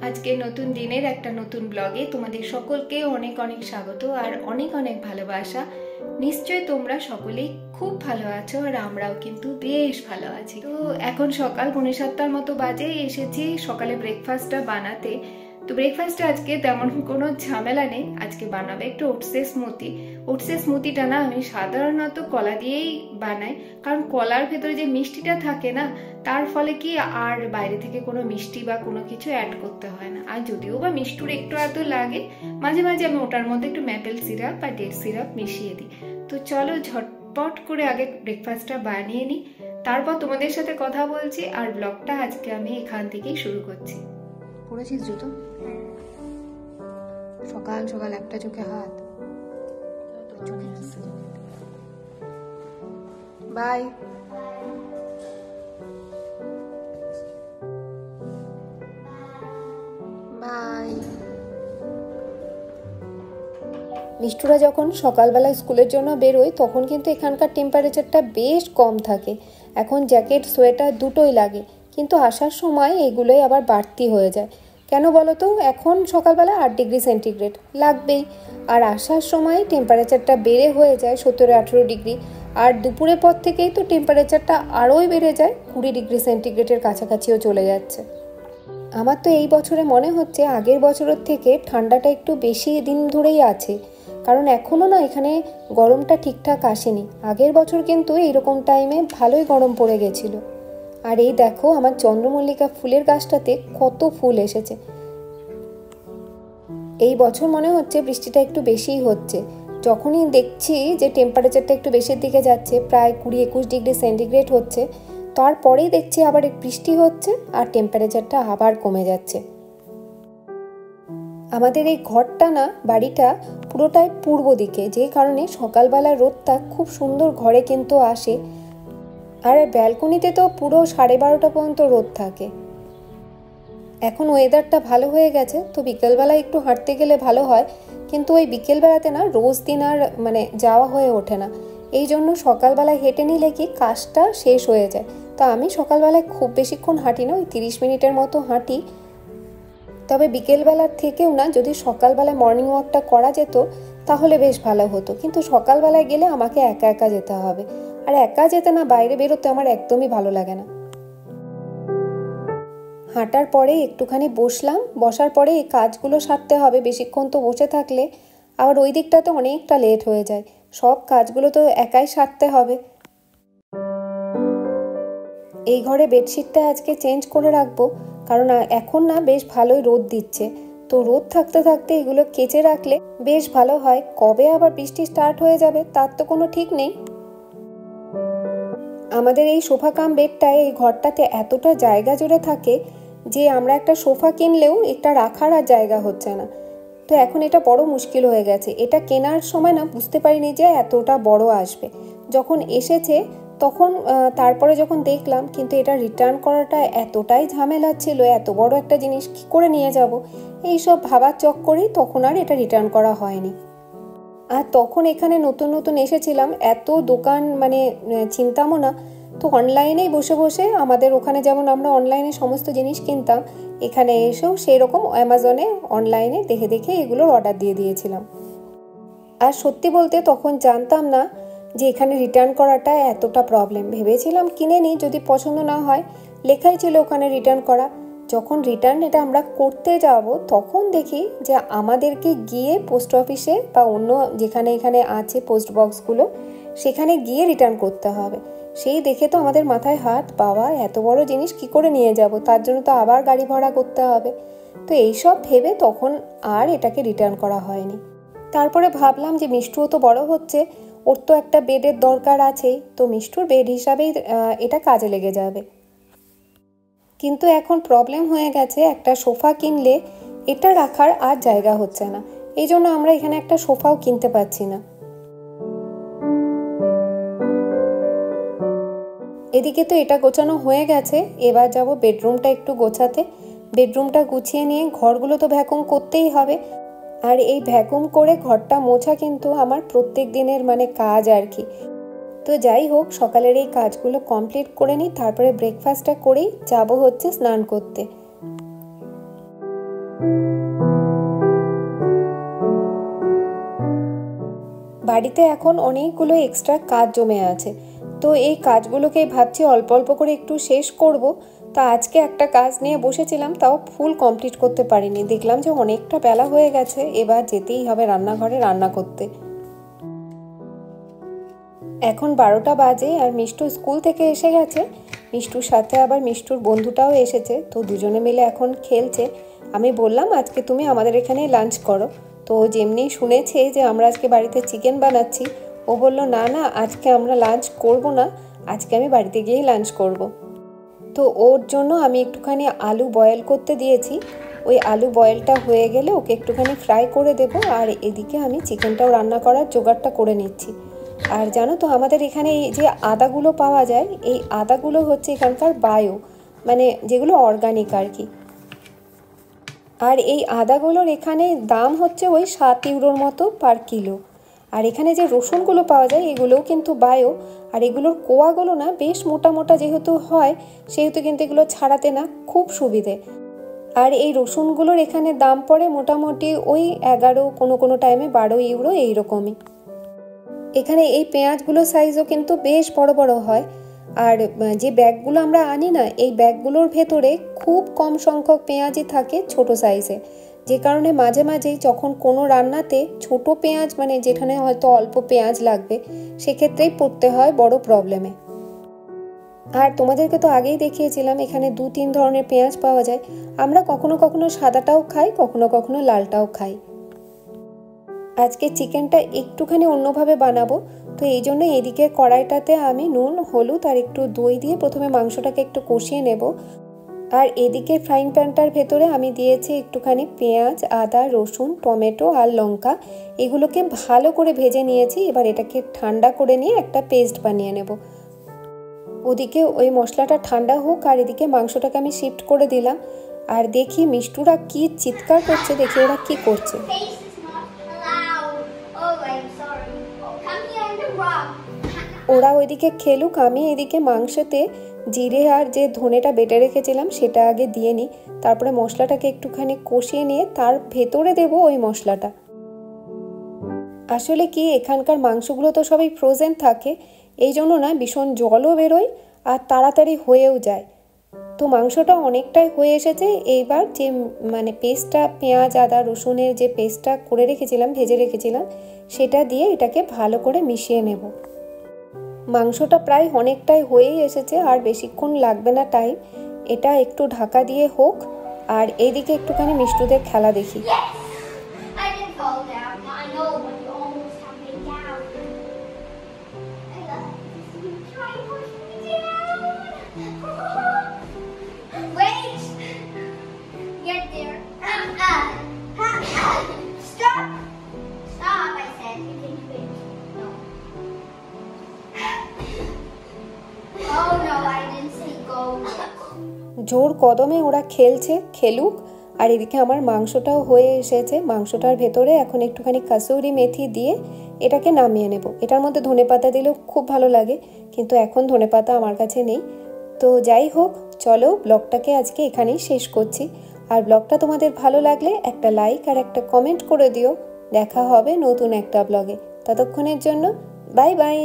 আজকে নতুন দিনের একটা নতুন ব্লগে তোমাদের সকলকে অনেক অনেক স্বাগত আর অনেক অনেক ভালোবাসা। নিশ্চয়ই তোমরা সকলেই খুব ভালো আছো আর আমরাও কিন্তু বেশ ভালো আছি। তো এখন সকাল 7:45 মতো বাজে, এসেছি সকালে ব্রেকফাস্টটা বানাতে। তো ব্রেকফাস্টে আজকে তেমন কোনো ঝামেলা নেই, আজকে বানাবে একটু ওটসের স্মুদি। ওটসের স্মুদিটা না আমি সাধারণত কলা দিয়েই বানাই, কারণ কলার ভেতরে যে মিষ্টিটা থাকে না, তার ফলে কি আর বাইরে থেকে কোনো মিষ্টি বা কোনো কিছু অ্যাড করতে হয় না। আর যদিও বা মিষ্টুর একটু এত লাগে, মাঝে মাঝে আমি ওটার মধ্যে একটু ম্যাপেল সিরাপ বা ডেট সিরাপ মিশিয়ে দিই। তো চলো ঝটপট করে আগে ব্রেকফাস্টটা বানিয়ে নিই, তারপর তোমাদের সাথে কথা বলছি। আর ব্লগটা আজকে আমি এখান থেকেই শুরু করছি। পড়েছিস জুতো? সকাল সকাল একটা চোখে হাত। বাই। মিষ্টুরা যখন সকালবেলা স্কুলের জন্য বেরোয় তখন কিন্তু এখানকার টেম্পারেচারটা বেশ কম থাকে। এখন জ্যাকেট সোয়েটার দুটোই লাগে, কিন্তু আসার সময় এগুলোই আবার বাড়তি হয়ে যায়। কেন বলো তো? এখন সকালবেলা 8 ডিগ্রি সেন্টিগ্রেড লাগবেই, আর আসার সময় টেম্পারেচারটা বেড়ে হয়ে যায় 17-18 ডিগ্রি। আর দুপুরের পর থেকেই তো টেম্পারেচারটা আরোই বেড়ে যায়, 20 ডিগ্রি সেন্টিগ্রেডের কাছাকাছিও চলে যাচ্ছে। আমার তো এই বছরে মনে হচ্ছে আগের বছরের থেকে ঠান্ডাটা একটু বেশি দিন ধরেই আছে, কারণ এখনও না এখানে গরমটা ঠিকঠাক আসেনি। আগের বছর কিন্তু এইরকম টাইমে ভালোই গরম পড়ে গেছিল। আর এই দেখো আমার চন্দ্রমল্লিকা ফুলের গাছটাতে কত ফুল এসেছে। এই বছর মনে হচ্ছে বৃষ্টিটা একটু বেশিই হচ্ছে। যখনই দেখছি যে টেম্পারেচারটা একটু বেশির দিকে যাচ্ছে, প্রায় 20-21 ডিগ্রি সেন্টিগ্রেড হচ্ছে, তারপরেই দেখছি আবার বৃষ্টি হচ্ছে আর টেম্পারেচারটা আবার কমে যাচ্ছে। আমাদের এই ঘরটা না, বাড়িটা পুরোটাই পূর্ব দিকে, যে কারণে সকালবেলা রোদটা খুব সুন্দর ঘরে কিন্তু আসে। আর ব্যালকনিতে তো পুরো 12:30 পর্যন্ত রোদ থাকে। এখন ওয়েদারটা ভালো হয়ে গেছে, তো বিকেলবেলা একটু হাঁটতে গেলে ভালো হয়, কিন্তু ওই বিকেলবেলাতে না রোজ দিন আর যাওয়া হয়ে ওঠে না। এই জন্য সকালবেলায় হেঁটে নিলে কি কাজটা শেষ হয়ে যায়। তো আমি সকালবেলায় খুব বেশিক্ষণ হাঁটি না, ওই 30 মিনিটের মতো হাঁটি। তবে বিকেলবেলার থেকেও না, যদি সকালবেলায় মর্নিং ওয়াকটা করা যেত তাহলে বেশ ভালো হতো, কিন্তু সকালবেলায় গেলে আমাকে একা একা যেতে হবে, আর একা যেতে না বাইরে বেরোতে আমার একদমই ভালো লাগে না। হাঁটার পরে একটুখানি বসলাম, বসার পরে এই কাজগুলো সারতে হবে। বেশিক্ষণ তো বসে থাকলে আবার ওই দিকটাতে অনেকটা লেট হয়ে যায়, সব কাজগুলো তো একাই সারতে হবে। এই ঘরে বেডশিটটা আজকে চেঞ্জ করে রাখবো, কারণ এখন না বেশ ভালোই রোদ দিচ্ছে। তো রোদ থাকতে থাকতে এগুলো কেচে রাখলে বেশ ভালো হয়। কবে আবার বৃষ্টি স্টার্ট হয়ে যাবে তার তো কোনো ঠিক নেই। আমাদের এই সোফা কাম বেডটায়, এই ঘরটাতে এতটা জায়গা জুড়ে থাকে যে আমরা একটা সোফা কিনলেও এটা রাখার আর জায়গা হচ্ছে না। তো এখন এটা বড় মুশকিল হয়ে গেছে। এটা কেনার সময় না বুঝতে পারিনি যে এতটা বড় আসবে। যখন এসেছে তখন তারপরে যখন দেখলাম, কিন্তু এটা রিটার্ন করাটা এতটাই ঝামেলা ছিল, এত বড় একটা জিনিস কী করে নিয়ে যাব, এইসব ভাবার চক্করেই তখন আর এটা রিটার্ন করা হয়নি। আর তখন এখানে নতুন নতুন এসেছিলাম, এত দোকান চিনতামও না। তো অনলাইনেই বসে বসে, আমাদের ওখানে যেমন আমরা অনলাইনে সমস্ত জিনিস কিনতাম, এখানে এসেও সেই রকম অ্যামাজনে অনলাইনে দেখে দেখে এগুলোর অর্ডার দিয়ে দিয়েছিলাম। আর সত্যি বলতে তখন জানতাম না যে এখানে রিটার্ন করাটা এতটা প্রবলেম। ভেবেছিলাম কিনে নিই, যদি পছন্দ না হয়, লেখাই ছিল ওখানে রিটার্ন করা। যখন রিটার্ন এটা আমরা করতে যাব তখন দেখি যে আমাদেরকে গিয়ে পোস্ট অফিসে বা অন্য যেখানে এখানে আছে পোস্ট বক্সগুলো, সেখানে গিয়ে রিটার্ন করতে হবে। সেই দেখে তো আমাদের মাথায় হাত, বাবা এত বড় জিনিস কি করে নিয়ে যাব, তার জন্য তো আবার গাড়ি ভাড়া করতে হবে। তো এইসব ভেবে তখন আর এটাকে রিটার্ন করা হয়নি। তারপরে ভাবলাম যে মিষ্টুও তো বড় হচ্ছে, ওর তো একটা বেডের দরকার আছেই, তো মিষ্টুর বেড হিসাবেই এটা কাজে লেগে যাবে। কিন্তু এখন প্রবলেম হয়ে গেছে, একটা সোফা কিনলে এটা রাখার আর জায়গা হচ্ছে না। এই জন্য আমরা এখানে একটা সোফাও কিনতে পারছি না। এদিকে তো এটা গোছানো হয়ে গেছে, এবার যাব বেডরুমটা একটু গোছাতে। বেডরুমটা গুছিয়ে নিয়ে ঘরগুলো তো ভ্যাকুম করতেই হবে, আর এই ভ্যাকুম করে ঘরটা মোছা কিন্তু আমার প্রত্যেক দিনের কাজ আর কি। তো যাই হোক, সকালের এই কাজগুলো কমপ্লিট করে নিই, তারপরে ব্রেকফাস্টটা করেই যাব হচ্ছে স্নান করতে। বাড়িতে এখন অনেকগুলো এক্সট্রা কাজ জমে আছে, তো এই কাজগুলোকে ভাবছি অল্প অল্প করে একটু শেষ করব। তা আজকে একটা কাজ নিয়ে বসেছিলাম, তাও ফুল কমপ্লিট করতে পারিনি। দেখলাম যে অনেকটা বেলা হয়ে গেছে, এবার যেতেই হবে রান্নাঘরে রান্না করতে। এখন 12টা বাজে আর মিষ্টু স্কুল থেকে এসে গেছে। মিষ্টুর সাথে আবার মিষ্টুর বন্ধুটাও এসেছে, তো দুজনে মিলে এখন খেলছে। আমি বললাম আজকে তুমি আমাদের এখানেই লাঞ্চ করো। তো যেমনি শুনেছে যে আমরা আজকে বাড়িতে চিকেন বানাচ্ছি, ও বলল না না, আজকে আমরা লাঞ্চ করব না, আজকে আমি বাড়িতে গিয়েই লাঞ্চ করব। তো ওর জন্য আমি একটুখানি আলু বয়েল করতে দিয়েছি। ওই আলু বয়েলটা হয়ে গেলে ওকে একটুখানি ফ্রাই করে দেব, আর এদিকে আমি চিকেনটাও রান্না করার জোগাড়টা করে নিচ্ছি। আর জানো তো আমাদের এখানে এই যে আদাগুলো পাওয়া যায়, এই আদাগুলো হচ্ছে এখানকার বায়ো, মানে যেগুলো অর্গানিক আর কি। আর এই আদাগুলোর এখানে দাম হচ্ছে ওই 7 ইউরোর মতো পার কিলো। আর এখানে যে রসুনগুলো পাওয়া যায় এগুলোও কিন্তু বায়ো, আর এগুলোর কোয়াগুলো না বেশ মোটা মোটা যেহেতু হয়, সেহেতু কিন্তু এগুলো ছাড়াতে না খুব সুবিধে। আর এই রসুনগুলোর এখানে দাম পড়ে মোটামুটি ওই 11, কোনো টাইমে 12 ইউরো এইরকমই। এখানে এই পেঁয়াজগুলোর সাইজও কিন্তু বেশ বড় বড় হয়। আর যে ব্যাগগুলো আমরা আনি না, এই ব্যাগগুলোর ভেতরে খুব কম সংখ্যক পেঁয়াজই থাকে ছোট সাইজে, যে কারণে মাঝে মাঝেই যখন কোনো রান্নাতে ছোট পেঁয়াজ, মানে যেখানে হয়তো অল্প পেঁয়াজ লাগবে, সেক্ষেত্রেই পড়তে হয় বড় প্রবলেমে। আর তোমাদেরকে তো আগেই দেখিয়েছিলাম এখানে 2-3 ধরনের পেঁয়াজ পাওয়া যায়। আমরা কখনো কখনো সাদাটাও খাই, কখনো কখনো লালটাও খাই। আজকে চিকেনটা একটুখানি অন্যভাবে বানাবো, তো এই জন্য এদিকে কড়াইটাতে আমি নুন, হলুদ আর একটু দই দিয়ে প্রথমে মাংসটাকে একটু কষিয়ে নেব। আর এদিকে ফ্রাইং প্যানটার ভেতরে আমি দিয়েছি একটুখানি পেঁয়াজ, আদা, রসুন, টমেটো আর লঙ্কা, এগুলোকে ভালো করে ভেজে নিয়েছি। এবার এটাকে ঠান্ডা করে নিয়ে একটা পেস্ট বানিয়ে নেব। ওদিকে ওই মশলাটা ঠান্ডা হোক, আর এদিকে মাংসটাকে আমি শিফট করে দিলাম। আর দেখি মিষ্টুরা কি চিৎকার করছে, দেখি ওরা কি করছে। ওরা ওইদিকে খেলুক, আমি এদিকে মাংসতে জিরে আর যে ধনেটা বেটে রেখেছিলাম সেটা আগে দিয়ে নিই, তারপরে মশলাটাকে একটুখানি কষিয়ে নিয়ে তার ভেতরে দেব ওই মশলাটা। আসলে কি এখানকার মাংসগুলো তো সবই ফ্রোজেন থাকে, এই জন্য না ভীষণ জলও বেরোয় আর তাড়াতাড়ি হয়েও যায়। তো মাংসটা অনেকটাই হয়ে এসেছে। এইবার যে মানে পেস্টটা, পেঁয়াজ, আদা, রসুনের যে পেস্টটা করে রেখেছিলাম, ভেজে রেখেছিলাম, সেটা দিয়ে এটাকে ভালো করে মিশিয়ে নেব। মাংসটা প্রায় অনেকটাই হয়েই এসেছে, আর বেশিক্ষণ লাগবে না টাইম। এটা একটু ঢাকা দিয়ে হোক, আর এইদিকে একটুখানি মিষ্টুদের খেলা দেখি। জোর কদমে ওরা খেলছে, খেলুক। আর এদিকে আমার মাংসটাও হয়ে এসেছে। মাংসটার ভেতরে এখন একটুখানি কাসুরি মেথি দিয়ে এটাকে নামিয়ে নেব। এটার মধ্যে ধনেপাতা দিলেও খুব ভালো লাগে, কিন্তু এখন ধনেপাতা আমার কাছে নেই। তো যাই হোক, চলো ব্লগটাকে আজকে এখানেই শেষ করছি। আর ব্লগটা তোমাদের ভালো লাগলে একটা লাইক আর একটা কমেন্ট করে দিও। দেখা হবে নতুন একটা ব্লগে। ততক্ষণের জন্য বাই বাই।